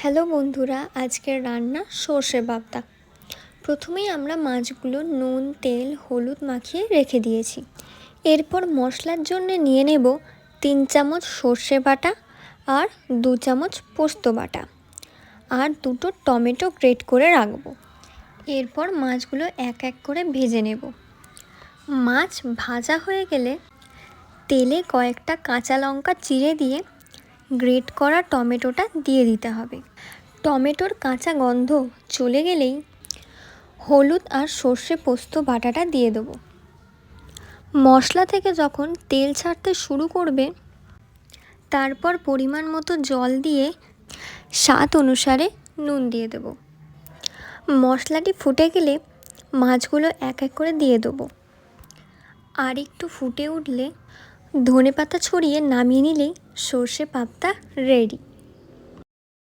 Hello বন্ধুরা, আজকের রান্না সর্ষে পাবদা। প্রথমেই আমরা মাছগুলো নুন, তেল, হলুদ মাখিয়ে রেখে দিয়েছি। এরপর মশলার জন্য নিয়ে নেব 3 চামচ সর্ষে বাটা আর 2 চামচ পোস্ত বাটা আর 2টো টমেটো গ্রেট করে রাখবো। এরপর মাছগুলো এক এক করে ভেজে নেব। মাছ ভাজা হয়ে গেলে তেলে কয়েকটা কাঁচা লঙ্কা চিড়ে দিয়ে গ্রেট করা টমেটোটা দিয়ে দিতে হবে। টমেটোর কাঁচা গন্ধ চলে গেলেই হলুদ আর সর্ষে পোস্ত বাটাটা দিয়ে দেবো। মশলা থেকে যখন তেল ছাড়তে শুরু করবে, তারপর পরিমাণ মতো জল দিয়ে স্বাদ অনুসারে নুন দিয়ে দেবো। মশলাটি ফুটে গেলে মাছগুলো এক এক করে দিয়ে দেবো। আর একটু ফুটে উঠলে ধনেপাতা ছড়িয়ে নামিয়ে নিলেই সর্ষে পাবদা রেডি।